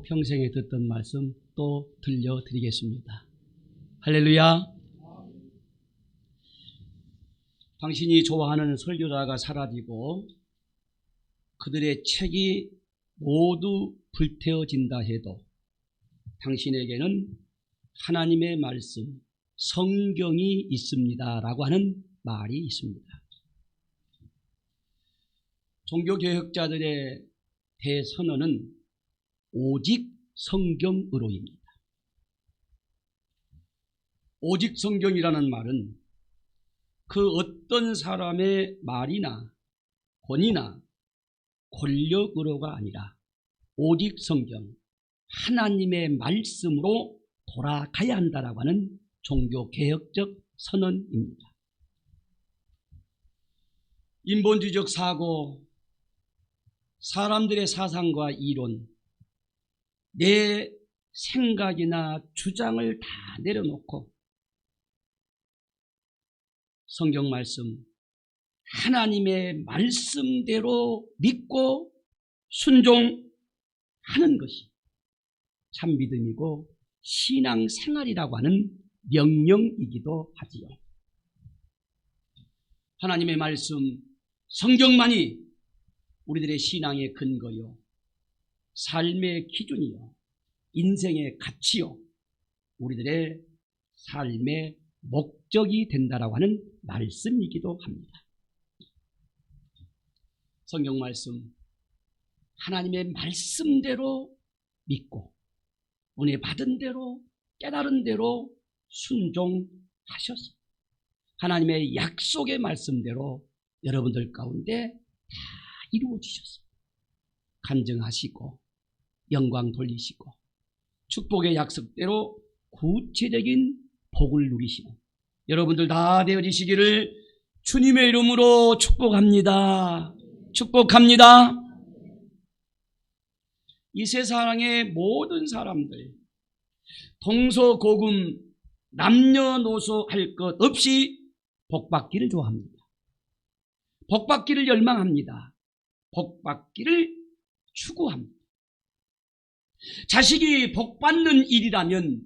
평생에 듣던 말씀 또 들려드리겠습니다. 할렐루야. 당신이 좋아하는 설교자가 사라지고 그들의 책이 모두 불태워진다 해도 당신에게는 하나님의 말씀, 성경이 있습니다 라고 하는 말이 있습니다. 종교개혁자들의 대선언은 오직 성경으로입니다. 오직 성경이라는 말은 그 어떤 사람의 말이나 권위나 권력으로가 아니라 오직 성경, 하나님의 말씀으로 돌아가야 한다라고 하는 종교개혁적 선언입니다. 인본주의적 사고, 사람들의 사상과 이론, 내 생각이나 주장을 다 내려놓고 성경 말씀, 하나님의 말씀대로 믿고 순종하는 것이 참 믿음이고 신앙생활이라고 하는 명령이기도 하지요. 하나님의 말씀, 성경만이 우리들의 신앙의 근거요, 삶의 기준이요, 인생의 가치요, 우리들의 삶의 목적이 된다라고 하는 말씀이기도 합니다. 성경 말씀, 하나님의 말씀대로 믿고 은혜 받은 대로 깨달은 대로 순종하셔서 하나님의 약속의 말씀대로 여러분들 가운데 다 이루어지셨습니다. 간증하시고 영광 돌리시고 축복의 약속대로 구체적인 복을 누리시는 여러분들 다 되어지시기를 주님의 이름으로 축복합니다. 축복합니다. 이 세상의 모든 사람들 동서고금 남녀노소 할 것 없이 복받기를 좋아합니다. 복받기를 열망합니다. 복받기를 추구합니다. 자식이 복받는 일이라면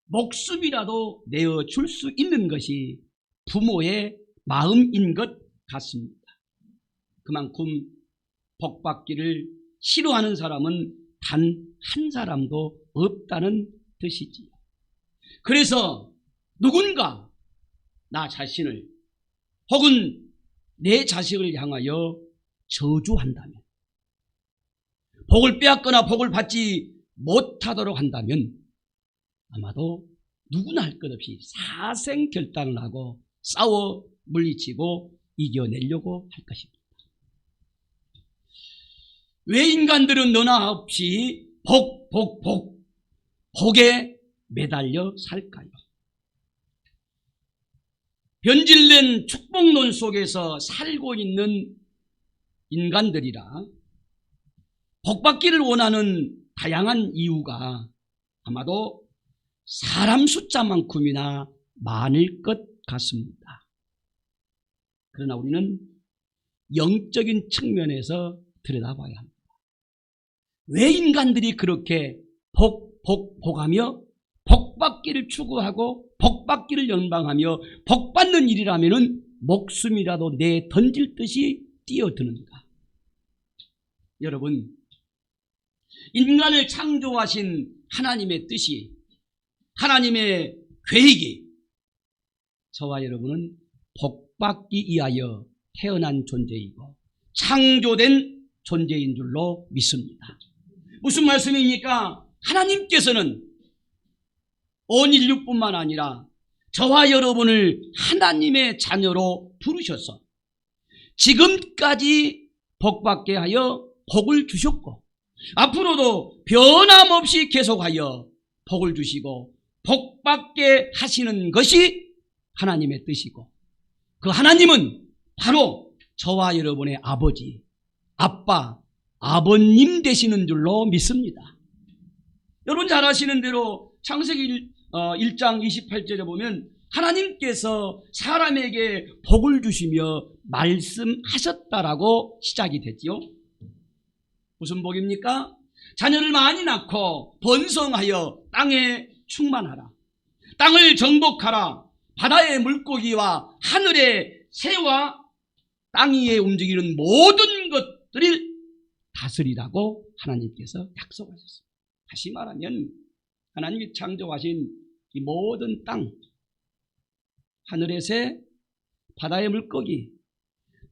목숨이라도 내어줄 수 있는 것이 부모의 마음인 것 같습니다. 그만큼 복받기를 싫어하는 사람은 단 한 사람도 없다는 뜻이지요. 그래서 누군가 나 자신을 혹은 내 자식을 향하여 저주한다면, 복을 빼앗거나 복을 받지 못하도록 한다면 아마도 누구나 할 것 없이 사생결단을 하고 싸워 물리치고 이겨내려고 할 것입니다. 왜 인간들은 너나 없이 복에 매달려 살까요? 변질된 축복론 속에서 살고 있는 인간들이라 복받기를 원하는 다양한 이유가 아마도 사람 숫자만큼이나 많을 것 같습니다. 그러나 우리는 영적인 측면에서 들여다봐야 합니다. 왜 인간들이 그렇게 복하며 복받기를 추구하고 복받기를 연방하며 복받는 일이라면 목숨이라도 내 던질 듯이 뛰어드는가? 여러분, 인간을 창조하신 하나님의 뜻이, 하나님의 계획이 저와 여러분은 복받기 위하여 태어난 존재이고 창조된 존재인 줄로 믿습니다. 무슨 말씀입니까? 하나님께서는 온 인류뿐만 아니라 저와 여러분을 하나님의 자녀로 부르셔서 지금까지 복받게 하여 복을 주셨고 앞으로도 변함없이 계속하여 복을 주시고 복받게 하시는 것이 하나님의 뜻이고 그 하나님은 바로 저와 여러분의 아버지, 아빠, 아버님 되시는 줄로 믿습니다. 여러분 잘 아시는 대로 창세기 1장 28절에 보면 하나님께서 사람에게 복을 주시며 말씀하셨다라고 시작이 됐지요. 무슨 복입니까? 자녀를 많이 낳고 번성하여 땅에 충만하라. 땅을 정복하라. 바다의 물고기와 하늘의 새와 땅 위에 움직이는 모든 것들을 다스리라고 하나님께서 약속하셨습니다. 다시 말하면 하나님이 창조하신 이 모든 땅, 하늘의 새, 바다의 물고기,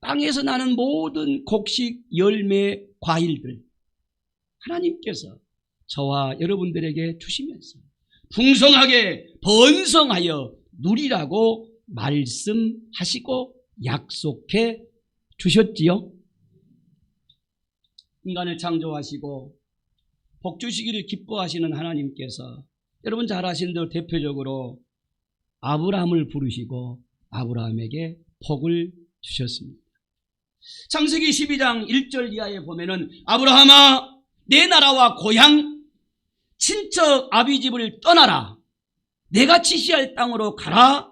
땅에서 나는 모든 곡식, 열매, 과일들 하나님께서 저와 여러분들에게 주시면서 풍성하게 번성하여 누리라고 말씀하시고 약속해 주셨지요. 인간을 창조하시고 복 주시기를 기뻐하시는 하나님께서 여러분 잘 아시는 대로 대표적으로 아브라함을 부르시고 아브라함에게 복을 주셨습니다. 창세기 12장 1절 이하에 보면은 아브라함아 내 나라와 고향 친척 아비집을 떠나라. 내가 지시할 땅으로 가라.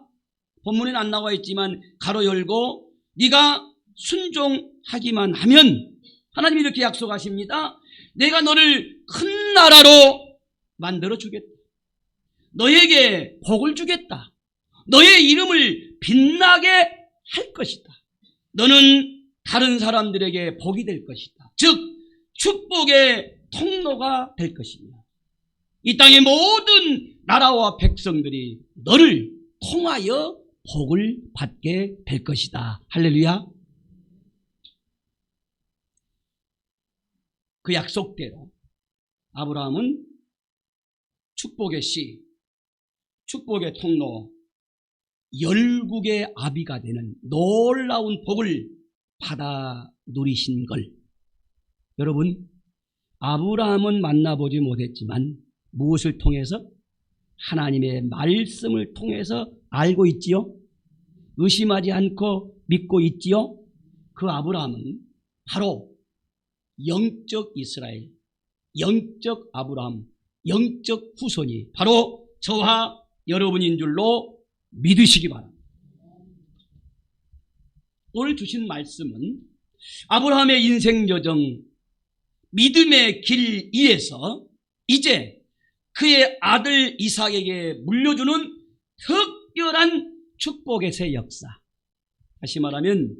본문에는 안 나와 있지만 가로 열고 네가 순종하기만 하면 하나님이 이렇게 약속하십니다. 내가 너를 큰 나라로 만들어 주겠다. 너에게 복을 주겠다. 너의 이름을 빛나게 할 것이다. 너는 다른 사람들에게 복이 될 것이다. 즉 축복의 통로가 될 것이며 이 땅의 모든 나라와 백성들이 너를 통하여 복을 받게 될 것이다. 할렐루야. 그 약속대로 아브라함은 축복의 씨, 축복의 통로, 열국의 아비가 되는 놀라운 복을 받아 누리신 걸 여러분 아브라함은 만나보지 못했지만 무엇을 통해서? 하나님의 말씀을 통해서 알고 있지요. 의심하지 않고 믿고 있지요. 그 아브라함은 바로 영적 이스라엘, 영적 아브라함, 영적 후손이 바로 저와 여러분인 줄로 믿으시기 바랍니다. 오늘 주신 말씀은 아브라함의 인생 여정, 믿음의 길 위에서 이제 그의 아들 이삭에게 물려주는 특별한 축복의 새 역사. 다시 말하면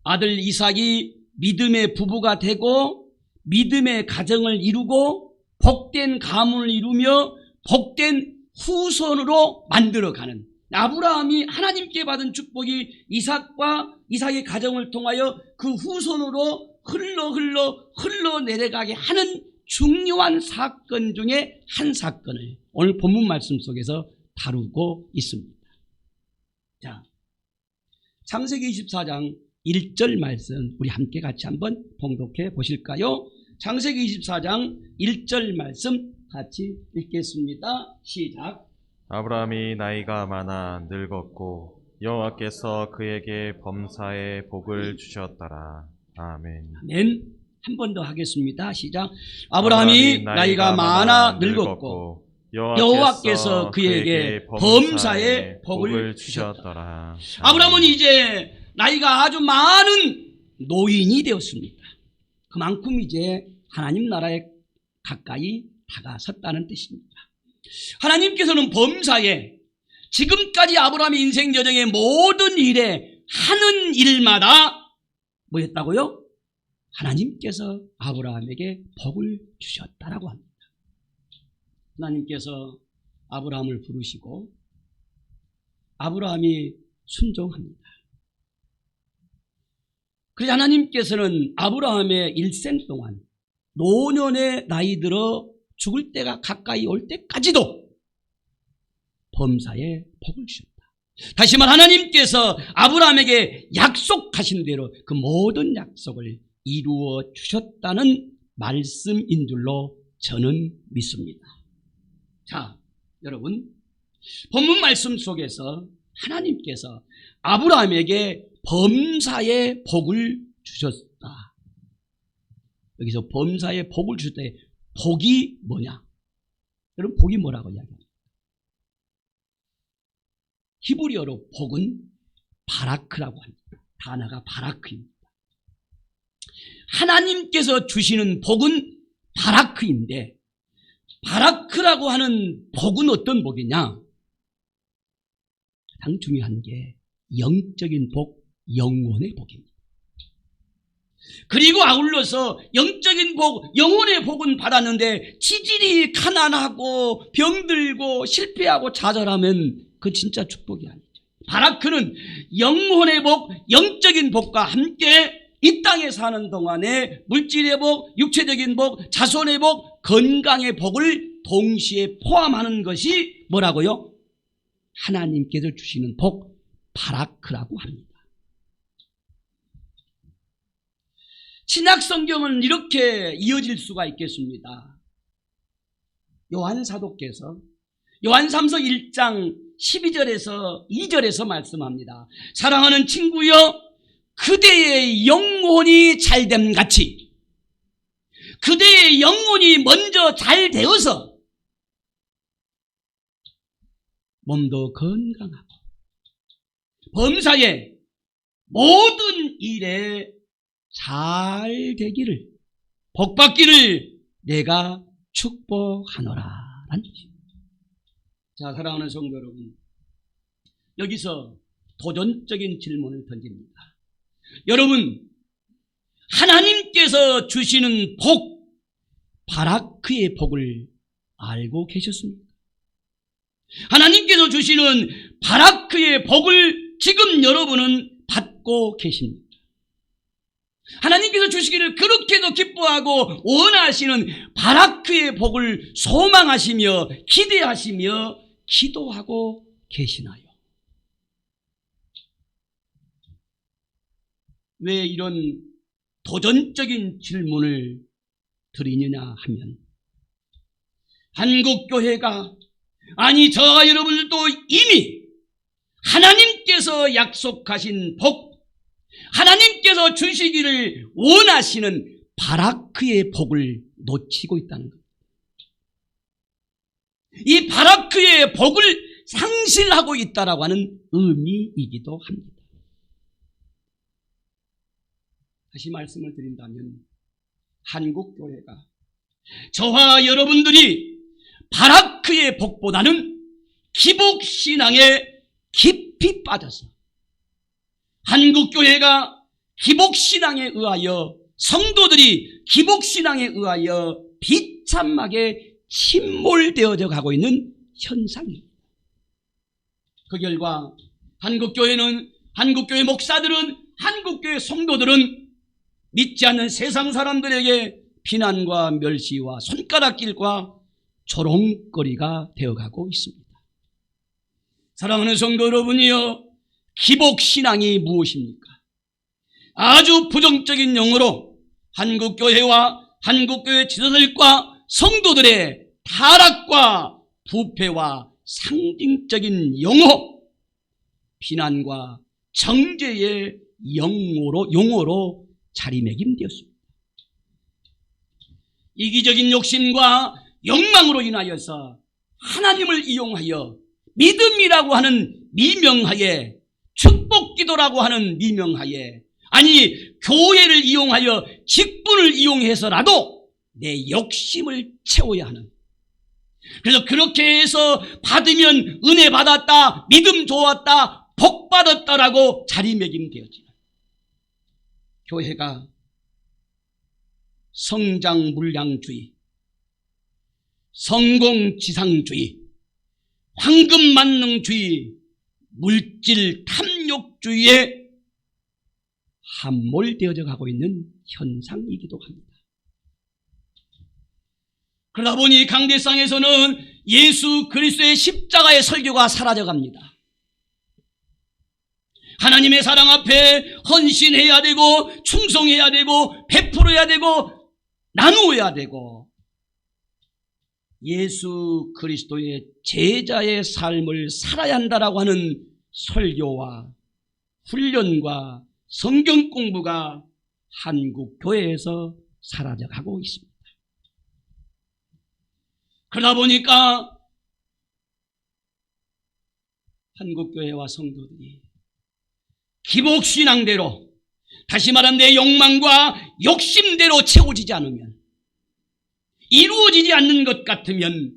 아들 이삭이 믿음의 부부가 되고 믿음의 가정을 이루고 복된 가문을 이루며 복된 후손으로 만들어가는 아브라함이 하나님께 받은 축복이 이삭의 가정을 통하여 그 후손으로 흘러 내려가게 하는 중요한 사건 중에 한 사건을 오늘 본문 말씀 속에서 다루고 있습니다. 자, 창세기 24장 1절 말씀 우리 함께 같이 한번 봉독해 보실까요? 창세기 24장 1절 말씀 같이 읽겠습니다. 시작. 아브라함이 나이가 많아 늙었고 여호와께서 그에게 범사의 복을 주셨더라. 아멘. 아멘. 한 번 더 하겠습니다. 시작. 아브라함이 나이가 많아 늙었고 여호와께서 그에게 범사의 복을 주셨더라. 아브라함은 이제 나이가 아주 많은 노인이 되었습니다. 그만큼 이제 하나님 나라에 가까이 다가섰다는 뜻입니다. 하나님께서는 범사에 지금까지 아브라함의 인생 여정의 모든 일에 하는 일마다 뭐였다고요? 하나님께서 아브라함에게 복을 주셨다라고 합니다. 하나님께서 아브라함을 부르시고 아브라함이 순종합니다. 그래서 하나님께서는 아브라함의 일생 동안 노년의 나이 들어 죽을 때가 가까이 올 때까지도 범사에 복을 주셨다. 다시 말해 하나님께서 아브라함에게 약속하신 대로 그 모든 약속을 이루어 주셨다는 말씀인 줄로 저는 믿습니다. 자, 여러분 본문 말씀 속에서 하나님께서 아브라함에게 범사의 복을 주셨다. 여기서 범사의 복을 주실 때 복이 뭐냐? 여러분 복이 뭐라고 이야기합니까? 히브리어로 복은 바라크라고 합니다. 단어가 바라크입니다. 하나님께서 주시는 복은 바라크인데, 바라크라고 하는 복은 어떤 복이냐? 가장 중요한 게 영적인 복, 영혼의 복입니다. 그리고 아울러서 영적인 복, 영혼의 복은 받았는데 지질이 가난하고 병들고 실패하고 좌절하면 그건 진짜 축복이 아니죠. 바라크는 영혼의 복, 영적인 복과 함께 이 땅에 사는 동안에 물질의 복, 육체적인 복, 자손의 복, 건강의 복을 동시에 포함하는 것이 뭐라고요? 하나님께서 주시는 복, 바라크라고 합니다. 신약 성경은 이렇게 이어질 수가 있겠습니다. 요한 사도께서 요한삼서 1장 12절에서 2절에서 말씀합니다. 사랑하는 친구여, 그대의 영혼이 잘됨 같이 그대의 영혼이 먼저 잘 되어서 몸도 건강하고 범사에 모든 일에 잘 되기를, 복받기를 내가 축복하노라 라는 것입니다. 자, 사랑하는 성도 여러분, 여기서 도전적인 질문을 던집니다. 여러분, 하나님께서 주시는 복, 바라크의 복을 알고 계셨습니까? 하나님께서 주시는 바라크의 복을 지금 여러분은 받고 계십니까? 하나님께서 주시기를 그렇게도 기뻐하고 원하시는 바라크의 복을 소망하시며 기대하시며 기도하고 계시나요? 왜 이런 도전적인 질문을 드리느냐 하면, 한국교회가, 아니 저와 여러분들도 이미 하나님께서 약속하신 복, 하나님께서 주시기를 원하시는 바라크의 복을 놓치고 있다는 것. 이 바라크의 복을 상실하고 있다라고 하는 의미이기도 합니다. 다시 말씀을 드린다면, 한국교회가 저와 여러분들이 바라크의 복보다는 기복신앙에 깊이 빠져서 한국교회가 기복신앙에 의하여, 성도들이 기복신앙에 의하여 비참하게 침몰되어져 가고 있는 현상입니다. 그 결과 한국교회는, 한국교회 목사들은, 한국교회 성도들은 믿지 않는 세상 사람들에게 비난과 멸시와 손가락질과 조롱거리가 되어가고 있습니다. 사랑하는 성도 여러분이여, 기복신앙이 무엇입니까? 아주 부정적인 용어로 한국교회와 한국교회 지도자들과 성도들의 타락과 부패와 상징적인 용어, 비난과 정죄의 용어로 자리매김되었습니다. 이기적인 욕심과 욕망으로 인하여서 하나님을 이용하여 믿음이라고 하는 미명하에, 축복기도라고 하는 미명하에, 아니 교회를 이용하여 직분을 이용해서라도 내 욕심을 채워야 하는, 그래서 그렇게 해서 받으면 은혜 받았다, 믿음 좋았다, 복 받았다라고 자리매김되었지만, 교회가 성장물량주의, 성공지상주의, 황금만능주의, 물질 탐욕주의에 함몰되어져 가고 있는 현상이기도 합니다. 그러다 보니 강대상에서는 예수 그리스도의 십자가의 설교가 사라져갑니다. 하나님의 사랑 앞에 헌신해야 되고, 충성해야 되고, 베풀어야 되고, 나누어야 되고, 예수 그리스도의 제자의 삶을 살아야 한다라고 하는 설교와 훈련과 성경 공부가 한국 교회에서 사라져가고 있습니다. 그러다 보니까 한국 교회와 성도들이 기복신앙대로, 다시 말하면 내 욕망과 욕심대로 채워지지 않으면, 이루어지지 않는 것 같으면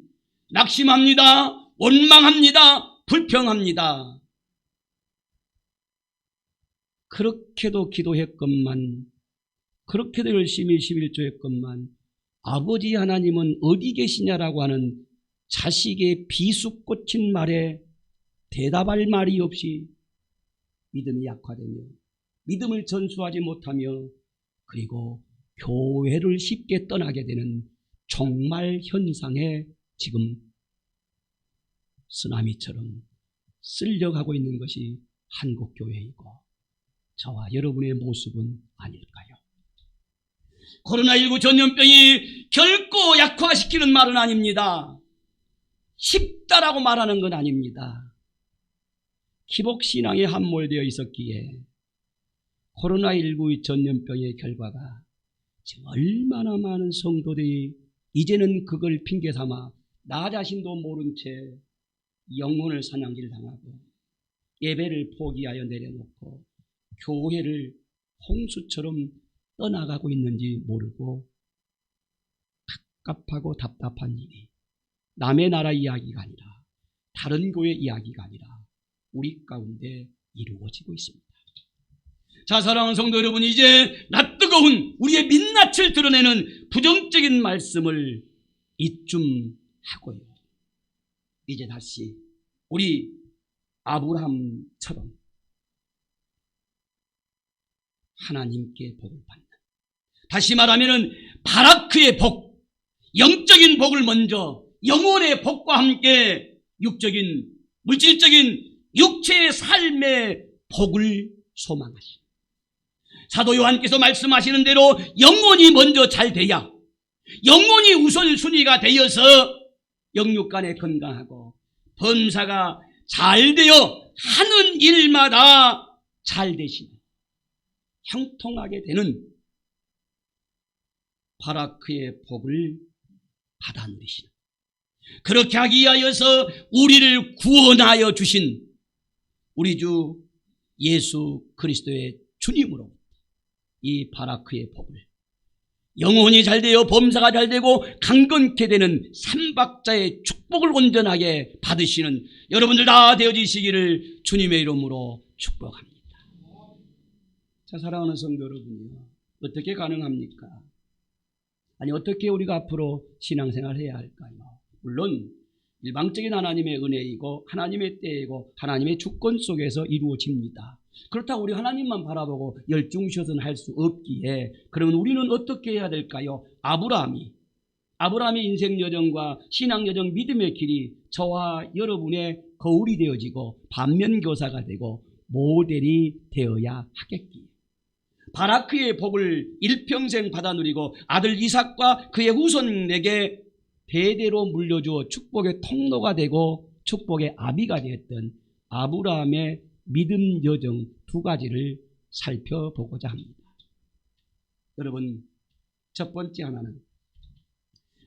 낙심합니다. 원망합니다. 불평합니다. 그렇게도 기도했건만, 그렇게도 열심히 11조했건만 아버지 하나님은 어디 계시냐라고 하는 자식의 비수꽂힌 말에 대답할 말이 없이 믿음이 약화되며 믿음을 전수하지 못하며 그리고 교회를 쉽게 떠나게 되는 종말 현상에 지금 쓰나미처럼 쓸려가고 있는 것이 한국교회이고 저와 여러분의 모습은 아닐까요? 코로나19 전염병이 결코 약화시키는 말은 아닙니다. 쉽다라고 말하는 건 아닙니다. 기복신앙에 함몰되어 있었기에 코로나19 전염병의 결과가 지금 얼마나 많은 성도들이 이제는 그걸 핑계삼아 나 자신도 모른 채 영혼을 사냥질 당하고 예배를 포기하여 내려놓고 교회를 홍수처럼 떠나가고 있는지 모르고 갑갑하고 답답한 일이 남의 나라 이야기가 아니라 다른 교회 이야기가 아니라 우리 가운데 이루어지고 있습니다. 자, 사랑하는 성도 여러분, 이제 낯뜨거운 우리의 민낯을 드러내는 부정적인 말씀을 이쯤 하고요. 이제 다시 우리 아브라함처럼 하나님께 복을 받는, 다시 말하면 바라크의 복, 영적인 복을 먼저 영혼의 복과 함께 육적인 물질적인 육체의 삶의 복을 소망하시. 사도 요한께서 말씀하시는 대로 영혼이 먼저 잘 돼야, 영혼이 우선순위가 되어서 영육간에 건강하고 범사가 잘 되어 하는 일마다 잘 되시는, 형통하게 되는 바라크의 복을 받아 누리시는, 그렇게 하기 위하여서 우리를 구원하여 주신 우리 주 예수 그리스도의 주님으로 이 바라크의 복을, 영혼이 잘 되어 범사가 잘 되고 강건케 되는 삼박자의 축복을 온전하게 받으시는 여러분들 다 되어지시기를 주님의 이름으로 축복합니다. 자, 사랑하는 성도 여러분이요, 어떻게 가능합니까? 아니, 어떻게 우리가 앞으로 신앙생활을 해야 할까요? 물론 일방적인 하나님의 은혜이고 하나님의 때이고 하나님의 주권 속에서 이루어집니다. 그렇다고 우리 하나님만 바라보고 열중셔서는 할 수 없기에, 그러면 우리는 어떻게 해야 될까요? 아브라함이 인생 여정과 신앙 여정 믿음의 길이 저와 여러분의 거울이 되어지고 반면교사가 되고 모델이 되어야 하겠기에, 바라크의 복을 일평생 받아 누리고 아들 이삭과 그의 후손에게 대대로 물려주어 축복의 통로가 되고 축복의 아비가 되었던 아브라함의 믿음 여정 두 가지를 살펴보고자 합니다. 여러분, 첫 번째 하나는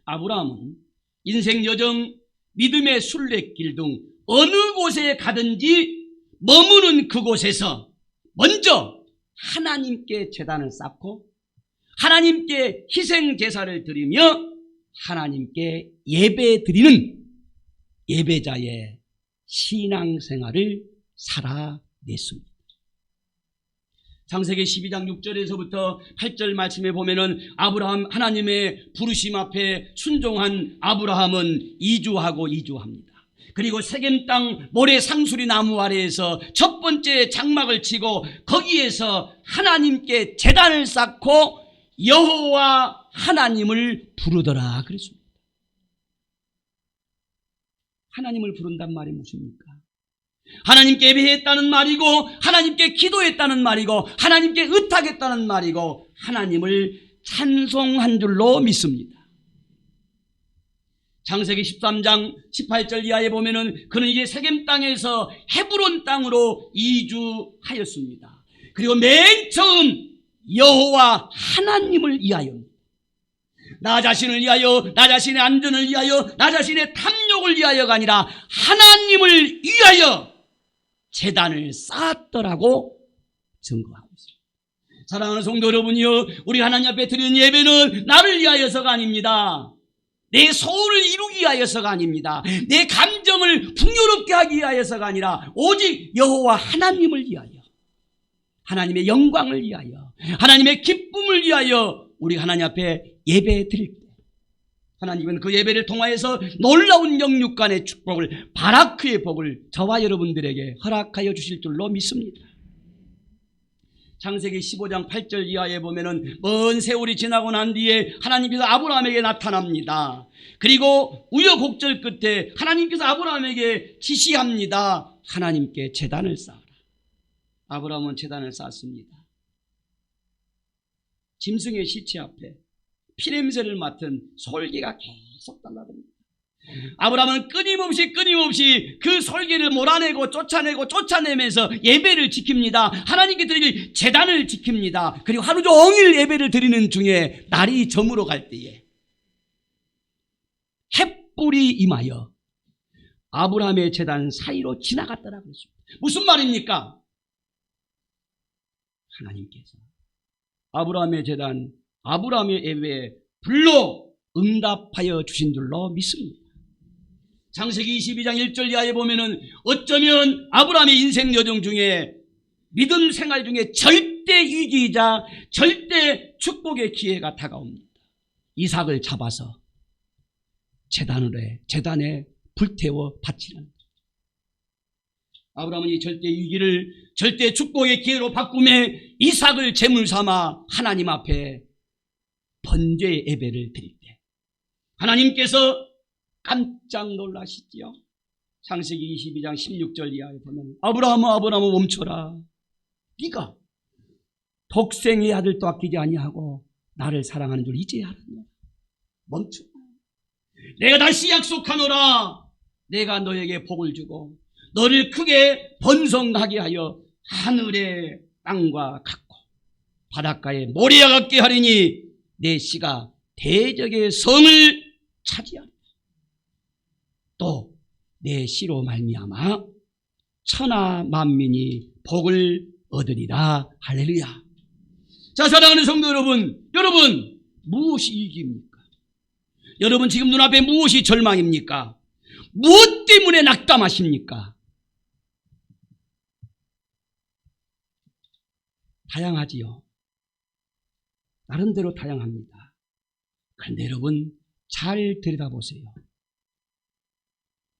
아브라함은 인생 여정, 믿음의 순례길 등 어느 곳에 가든지 머무는 그곳에서 먼저 하나님께 제단을 쌓고 하나님께 희생 제사를 드리며 하나님께 예배 드리는 예배자의 신앙생활을 살아냈습니다. 창세기 12장 6절에서부터 8절 말씀에 보면은 아브라함, 하나님의 부르심 앞에 순종한 아브라함은 이주합니다. 그리고 세겜 땅 모래 상수리 나무 아래에서 첫 번째 장막을 치고 거기에서 하나님께 제단을 쌓고 여호와 하나님을 부르더라 그랬습니다. 하나님을 부른단 말이 무엇입니까? 하나님께 예배했다는 말이고 하나님께 기도했다는 말이고 하나님께 의탁했다는 말이고 하나님을 찬송한 줄로 믿습니다. 창세기 13장 18절 이하에 보면은 그는 이제 세겜 땅에서 헤브론 땅으로 이주하였습니다. 그리고 맨 처음 여호와 하나님을 위하여, 나 자신을 위하여, 나 자신의 안전을 위하여, 나 자신의 탐욕을 위하여가 아니라 하나님을 위하여 제단을 쌓았더라고 증거하고 있습니다. 사랑하는 성도 여러분이요, 우리 하나님 앞에 드리는 예배는 나를 위하여서가 아닙니다. 내 소원을 이루기 위하여서가 아닙니다. 내 감정을 풍요롭게 하기 위하여서가 아니라 오직 여호와 하나님을 위하여, 하나님의 영광을 위하여, 하나님의 기쁨을 위하여 우리 하나님 앞에 예배 드릴 때 하나님은 그 예배를 통하여서 놀라운 영육간의 축복을, 바라크의 복을 저와 여러분들에게 허락하여 주실 줄로 믿습니다. 창세기 15장 8절 이하에 보면은 먼 세월이 지나고 난 뒤에 하나님께서 아브라함에게 나타납니다. 그리고 우여곡절 끝에 하나님께서 아브라함에게 지시합니다. 하나님께 제단을 쌓아라. 아브라함은 제단을 쌓았습니다. 짐승의 시체 앞에 피냄새를 맡은 솔개가 계속 달라듭니다. 아브라함은 끊임없이 그 솔개를 몰아내고 쫓아내면서 예배를 지킵니다. 하나님께 드릴 제단을 지킵니다. 그리고 하루 종일 예배를 드리는 중에 날이 저물어 갈 때에 햇불이 임하여 아브라함의 제단 사이로 지나갔다라고 했습니다. 무슨 말입니까? 하나님께서 아브라함의 제단, 아브라함의 예배에 불로 응답하여 주신 줄로 믿습니다. 창세기 22장 1절 이하에 보면은 어쩌면 아브라함의 인생 여정 중에, 믿음 생활 중에 절대 위기이자 절대 축복의 기회가 다가옵니다. 이삭을 잡아서 제단에 불태워 바치는, 아브라함은 이 절대 위기를 절대 축복의 기회로 바꾸며 이삭을 제물 삼아 하나님 앞에 번제의 예배를 드릴 때 하나님께서 깜짝 놀라시지요. 창세기 22장 16절 이하에 보면 아브라함아 멈춰라. 네가 독생의 아들도 아끼지 아니하고 나를 사랑하는 줄 이제야 알았노라. 멈춰라. 내가 다시 약속하노라. 내가 너에게 복을 주고 너를 크게 번성하게 하여 하늘의 땅과 같고 바닷가의 모래와 같게 하리니 내 씨가 대적의 성을 차지하리라. 또 내 씨로 말미암아 천하 만민이 복을 얻으리라. 할렐루야. 자, 사랑하는 성도 여러분, 무엇이 위기입니까? 여러분 지금 눈앞에 무엇이 절망입니까? 무엇 때문에 낙담하십니까? 다양하지요. 나름대로 다양합니다. 그런데 여러분 잘 들여다보세요.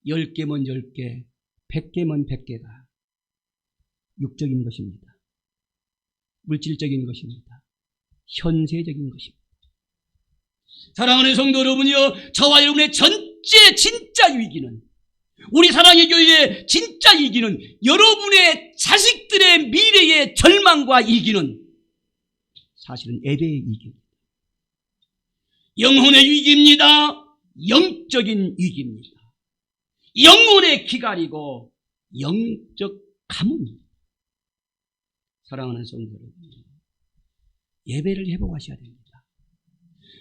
10개면 10개, 100개면 100개가 육적인 것입니다. 물질적인 것입니다. 현세적인 것입니다. 사랑하는 성도 여러분이요, 저와 여러분의 전체 진짜 위기는, 우리 사랑의 교회의 진짜 위기는, 여러분의 자식들의 미래의 절망과 위기는 사실은 예배의 위기입니다. 영혼의 위기입니다. 영적인 위기입니다. 영혼의 기갈이고 영적 가뭄입니다. 사랑하는 성도 여러분, 예배를 회복하셔야 됩니다.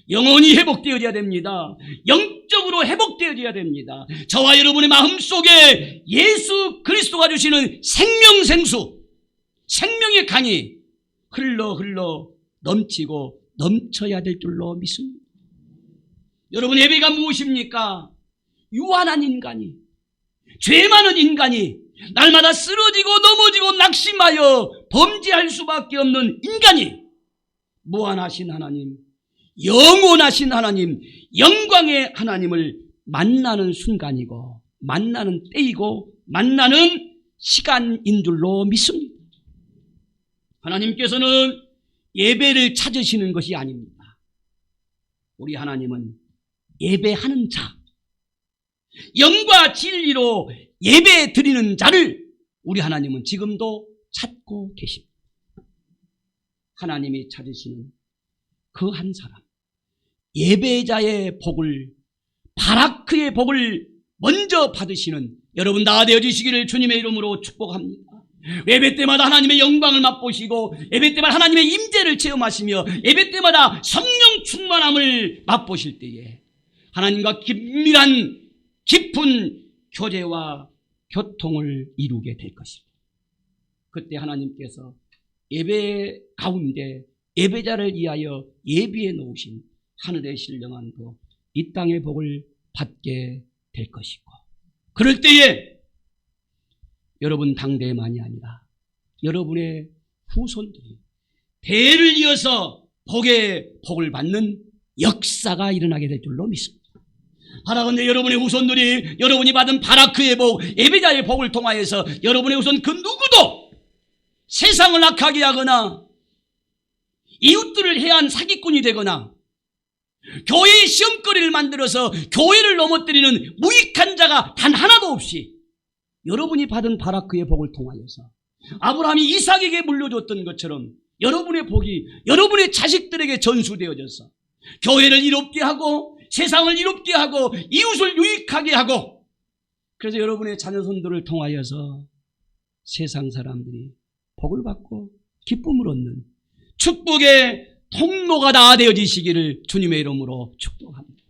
영혼이 회복되어져야 됩니다. 영적으로 회복되어져야 됩니다. 저와 여러분의 마음속에 예수 그리스도가 주시는 생명생수, 생명의 강이 흘러 넘치고 넘쳐야 될 줄로 믿습니다. 여러분, 예배가 무엇입니까? 유한한 인간이, 죄 많은 인간이 날마다 쓰러지고 넘어지고 낙심하여 범죄할 수밖에 없는 인간이 무한하신 하나님, 영원하신 하나님, 영광의 하나님을 만나는 순간이고 만나는 때이고 만나는 시간인 줄로 믿습니다. 하나님께서는 예배를 찾으시는 것이 아닙니다. 우리 하나님은 예배하는 자, 영과 진리로 예배 드리는 자를 우리 하나님은 지금도 찾고 계십니다. 하나님이 찾으시는 그 한 사람, 예배자의 복을, 바라크의 복을 먼저 받으시는 여러분 다 되어지시기를 주님의 이름으로 축복합니다. 예배 때마다 하나님의 영광을 맛보시고, 예배 때마다 하나님의 임재를 체험하시며, 예배 때마다 성령 충만함을 맛보실 때에 하나님과 긴밀한 깊은 교제와 교통을 이루게 될 것입니다. 그때 하나님께서 예배 가운데 예배자를 위하여 예비해 놓으신 하늘의 신령한 그 이 땅의 복을 받게 될 것이고, 그럴 때에 여러분 당대만이 아니라 여러분의 후손들이 대를 이어서 복을 받는 역사가 일어나게 될 줄로 믿습니다. 바라건대 여러분의 후손들이 여러분이 받은 바라크의 복, 예배자의 복을 통하여서 여러분의 후손 그 누구도 세상을 악하게 하거나 이웃들을 해한 사기꾼이 되거나 교회의 시험거리를 만들어서 교회를 넘어뜨리는 무익한 자가 단 하나도 없이 여러분이 받은 바라크의 복을 통하여서 아브라함이 이삭에게 물려줬던 것처럼 여러분의 복이 여러분의 자식들에게 전수되어져서 교회를 이롭게 하고 세상을 이롭게 하고 이웃을 유익하게 하고, 그래서 여러분의 자녀손들을 통하여서 세상 사람들이 복을 받고 기쁨을 얻는 축복의 통로가 다 되어지시기를 주님의 이름으로 축복합니다.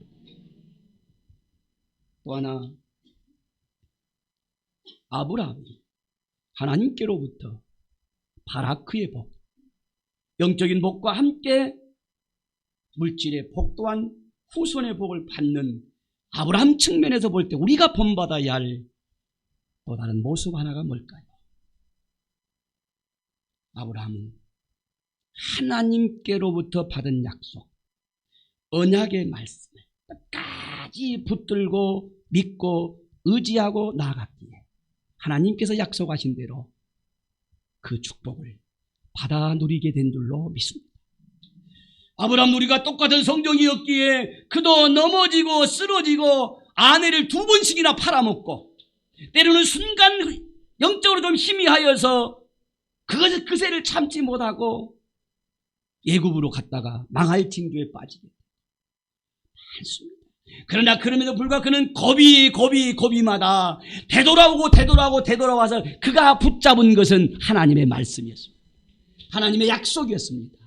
또 하나, 아브라함이 하나님께로부터 바라크의 복, 영적인 복과 함께 물질의 복 또한 후손의 복을 받는 아브라함 측면에서 볼 때 우리가 본받아야 할 또 다른 모습 하나가 뭘까요? 아브라함은 하나님께로부터 받은 약속, 언약의 말씀을 끝까지 붙들고 믿고 의지하고 나아갔기에 하나님께서 약속하신 대로 그 축복을 받아 누리게 된 줄로 믿습니다. 아브라함 우리가 똑같은 성경이었기에 그도 넘어지고 쓰러지고 아내를 2번씩이나 팔아먹고 때로는 순간 영적으로 좀 희미하여서 그새를 참지 못하고 예굽으로 갔다가 망할 징조에 빠지게 많습니다. 그러나 그럼에도 불구하고 그는 고비마다 되돌아와서 그가 붙잡은 것은 하나님의 말씀이었습니다. 하나님의 약속이었습니다.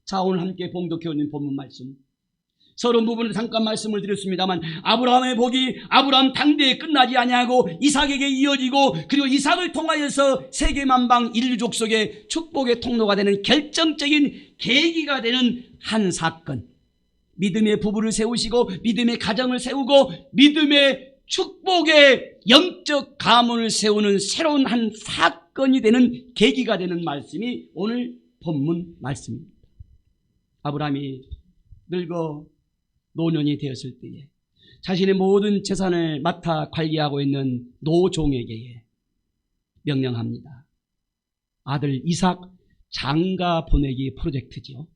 자, 오늘 함께 봉독해 오는 본문 말씀, 서론 부분을 잠깐 말씀을 드렸습니다만 아브라함의 복이 아브라함 당대에 끝나지 아니하고 이삭에게 이어지고, 그리고 이삭을 통하여서 세계만방 인류족 속에 축복의 통로가 되는 결정적인 계기가 되는 한 사건, 믿음의 부부를 세우시고 믿음의 가정을 세우고 믿음의 축복의 영적 가문을 세우는 새로운 한 사건이 되는 계기가 되는 말씀이 오늘 본문 말씀입니다. 아브라함이 늙어 노년이 되었을 때에 자신의 모든 재산을 맡아 관리하고 있는 노종에게 명령합니다. 아들 이삭 장가 보내기 프로젝트죠.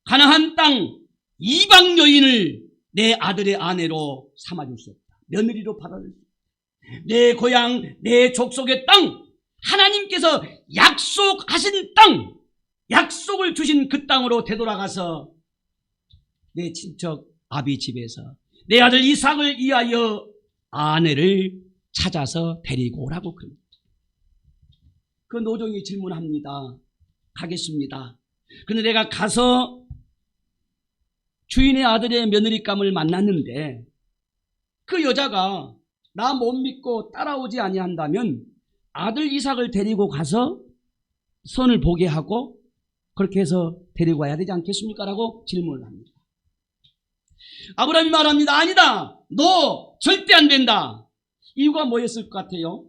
가나안 땅 이방 여인을 내 아들의 아내로 삼아줄 수 없다. 며느리로 받아줄 수 없다. 내 고향, 내 족속의 땅, 하나님께서 약속하신 땅, 약속을 주신 그 땅으로 되돌아가서 내 친척 아비 집에서 내 아들 이삭을 위하여 아내를 찾아서 데리고 오라고 그럽니다. 그 노종이 질문합니다. 가겠습니다. 그런데 내가 가서 주인의 아들의 며느리감을 만났는데 그 여자가 나 못 믿고 따라오지 아니한다면 아들 이삭을 데리고 가서 선을 보게 하고 그렇게 해서 데리고 와야 되지 않겠습니까? 라고 질문을 합니다. 아브라함이 말합니다. 아니다. 너 절대 안 된다. 이유가 뭐였을 것 같아요?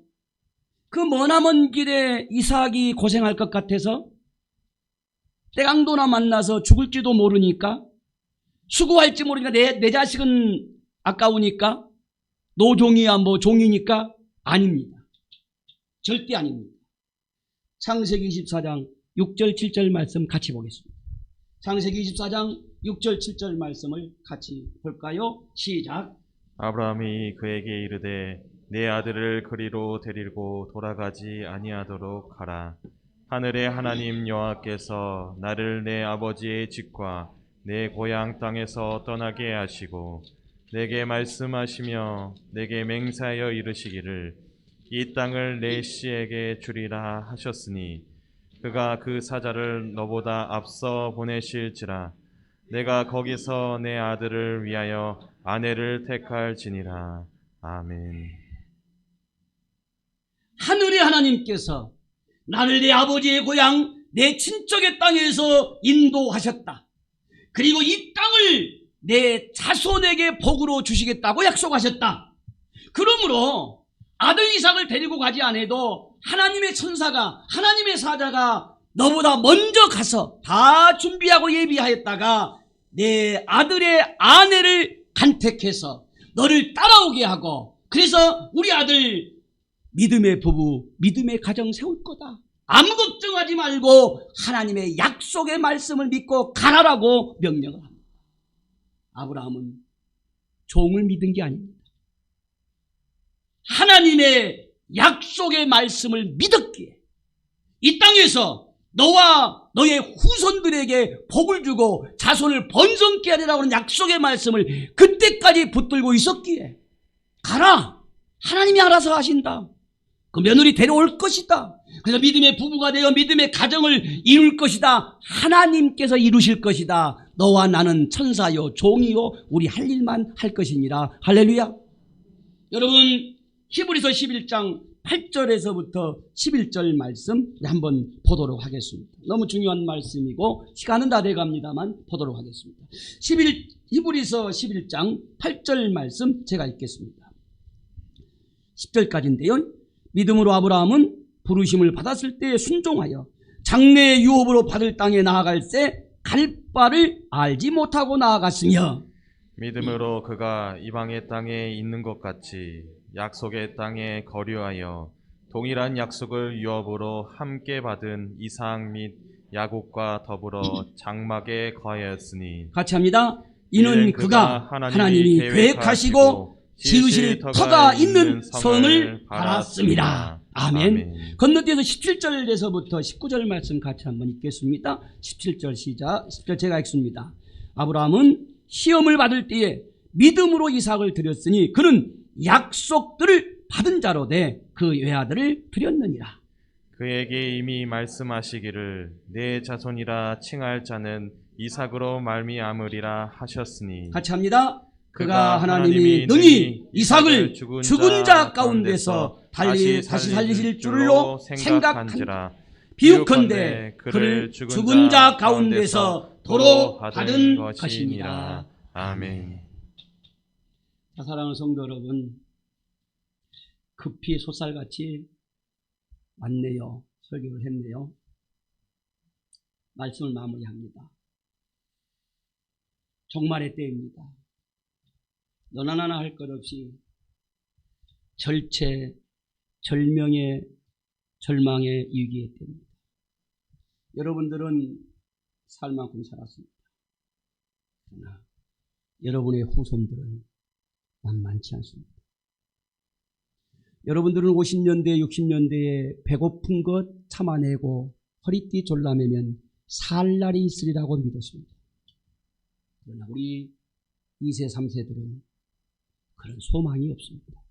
그 머나먼 길에 이삭이 고생할 것 같아서 때강도나 만나서 죽을지도 모르니까 수고할지 모르니까 내 자식은 아까우니까 노종이야 뭐 종이니까 아닙니다. 절대 아닙니다. 창세기 24장 6절 7절 말씀 같이 보겠습니다. 창세기 24장 6절 7절 말씀을 같이 볼까요? 시작. 아브라함이 그에게 이르되 내 아들을 그리로 데리고 돌아가지 아니하도록 하라. 하늘의 하나님 여호와께서 나를 내 아버지의 집과 내 고향 땅에서 떠나게 하시고 내게 말씀하시며 내게 맹세하여 이르시기를 이 땅을 내 씨에게 주리라 하셨으니 그가 그 사자를 너보다 앞서 보내실지라. 내가 거기서 내 아들을 위하여 아내를 택할지니라. 아멘. 하늘의 하나님께서 나를 내 아버지의 고향 내 친척의 땅에서 인도하셨다. 그리고 이 땅을 내 자손에게 복으로 주시겠다고 약속하셨다. 그러므로 아들 이삭을 데리고 가지 않아도 하나님의 천사가, 하나님의 사자가 너보다 먼저 가서 다 준비하고 예비하였다가 내 아들의 아내를 간택해서 너를 따라오게 하고, 그래서 우리 아들 믿음의 부부, 믿음의 가정 세울 거다. 아무 걱정하지 말고 하나님의 약속의 말씀을 믿고 가라라고 명령을 합니다. 아브라함은 종을 믿은 게 아닙니다. 하나님의 약속의 말씀을 믿었기에 이 땅에서 너와 너의 후손들에게 복을 주고 자손을 번성케 하리라고 하는 약속의 말씀을 그때까지 붙들고 있었기에 가라, 하나님이 알아서 하신다, 그 며느리 데려올 것이다, 그래서 믿음의 부부가 되어 믿음의 가정을 이룰 것이다, 하나님께서 이루실 것이다, 너와 나는 천사요 종이요 우리 할 일만 할 것이니라. 할렐루야. 여러분, 히브리서 11장 8절에서부터 11절 말씀 한번 보도록 하겠습니다. 너무 중요한 말씀이고 시간은 다 돼갑니다만 보도록 하겠습니다. 히브리서 11장 8절 말씀 제가 읽겠습니다. 10절까지인데요. 믿음으로 아브라함은 부르심을 받았을 때 순종하여 장래의 유업으로 받을 땅에 나아갈 때 갈 바를 알지 못하고 나아갔으며, 믿음으로 그가 이방의 땅에 있는 것 같이 약속의 땅에 거류하여 동일한 약속을 유업으로 함께 받은 이삭 및 야곱과 더불어 장막에 거하였으니, 같이 합니다. 이는 그가 하나님이 계획하시고 지으실 터가 있는 성을 바랐습니다. 아멘. 건너뛰어서 17절에서부터 19절 말씀 같이 한번 읽겠습니다. 17절 시작. 10절 제가 읽습니다. 아브라함은 시험을 받을 때에 믿음으로 이삭을 드렸으니 그는 약속들을 받은 자로 돼 그 외아들을 드렸느니라. 그에게 이미 말씀하시기를 내 자손이라 칭할 자는 이삭으로 말미암으리라 하셨으니, 같이 합니다. 그가 하나님이 능히 이삭을 죽은 자 가운데서 다시 살리실 줄로 생각한지라. 비유컨대 그를 죽은 자 가운데서 도로 받은 것이니라. 아멘. 자, 사랑하는 성도 여러분, 급히 솟살같이 왔네요. 설교를 했네요. 말씀을 마무리합니다. 종말의 때입니다. 너나 나나 할 것 없이 절체, 절명의, 절망의 위기의 때입니다. 여러분들은 살 만큼 살았습니다. 그러나 여러분의 후손들은 만만치 않습니다. 여러분들은 50년대, 60년대에 배고픈 것 참아내고 허리띠 졸라매면 살 날이 있으리라고 믿었습니다. 그러나 우리 2세, 3세들은 그런 소망이 없습니다.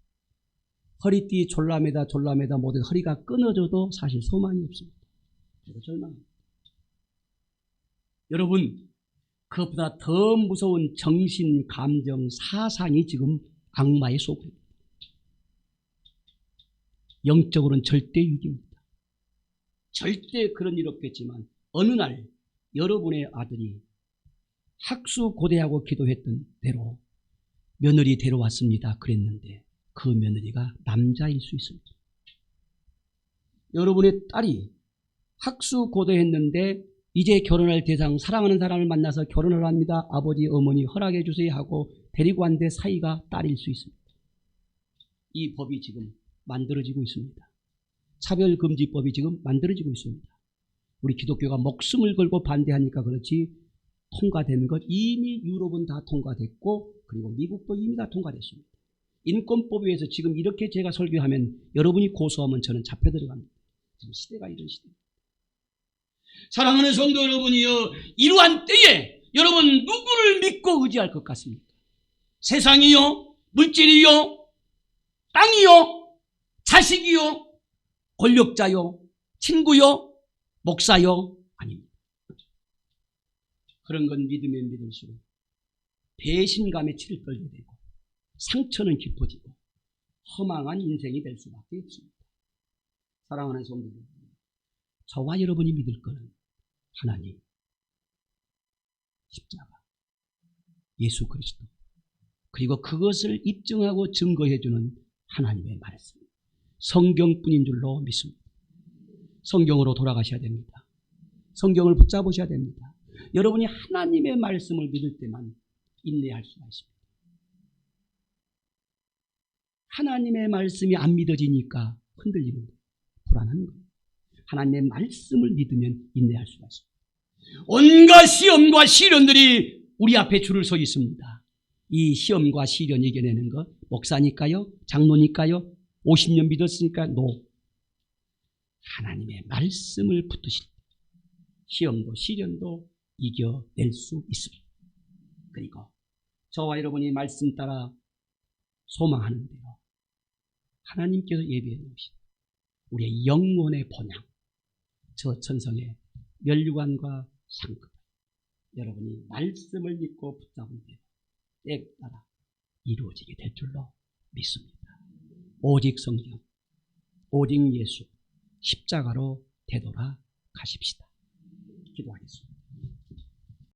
허리띠 졸라매다 못해 허리가 끊어져도 사실 소망이 없습니다. 그래서 절망합니다. 여러분, 그것보다 더 무서운 정신, 감정, 사상이 지금 악마의 속입니다. 영적으로는 절대 위기입니다. 절대 그런 일 없겠지만 어느 날 여러분의 아들이 학수고대하고 기도했던 대로 며느리 데려왔습니다 그랬는데 그 며느리가 남자일 수 있습니다. 여러분의 딸이 학수고대했는데 이제 결혼할 대상, 사랑하는 사람을 만나서 결혼을 합니다. 아버지, 어머니 허락해 주세요 하고 데리고 왔는데 사이가 딸일 수 있습니다. 이 법이 지금 만들어지고 있습니다. 차별금지법이 지금 만들어지고 있습니다. 우리 기독교가 목숨을 걸고 반대하니까 그렇지 통과된 것 이미 유럽은 다 통과됐고 그리고 미국도 이미 다 통과됐습니다. 인권법에 의해서 지금 이렇게 제가 설교하면 여러분이 고소하면 저는 잡혀 들어갑니다. 지금 시대가 이런 시대입니다. 사랑하는 성도 여러분이여, 이러한 때에 여러분 누구를 믿고 의지할 것 같습니까? 세상이요? 물질이요? 땅이요? 자식이요? 권력자요? 친구요? 목사요? 아닙니다. 그런 건 믿으면 믿을수록 배신감에 치를 떨게 되고 상처는 깊어지고 허망한 인생이 될 수밖에 없습니다. 사랑하는 성도 여러분, 저와 여러분이 믿을 것은 하나님, 십자가, 예수 그리스도, 그리고 그것을 입증하고 증거해주는 하나님의 말씀, 성경뿐인 줄로 믿습니다. 성경으로 돌아가셔야 됩니다. 성경을 붙잡으셔야 됩니다. 여러분이 하나님의 말씀을 믿을 때만 인내할 수가 있습니다. 하나님의 말씀이 안 믿어지니까 흔들리는 거예요. 불안한 거예요. 하나님의 말씀을 믿으면 인내할 수가 있습니다. 온갖 시험과 시련들이 우리 앞에 줄을 서 있습니다. 이 시험과 시련 이겨내는 것, 목사니까요? 장로니까요? 50년 믿었으니까 노. 하나님의 말씀을 붙드실 때 시험도 시련도 이겨낼 수 있습니다. 그리고 저와 여러분이 말씀 따라 소망하는 대로 하나님께서 예비해 놓으신 우리의 영혼의 본향, 저 천성의 멸류관과 상급, 여러분이 말씀을 믿고 붙잡은 대로 때에 따라 이루어지게 될 줄로 믿습니다. 오직 성경, 오직 예수, 십자가로 되돌아 가십시다. 기도하겠습니다.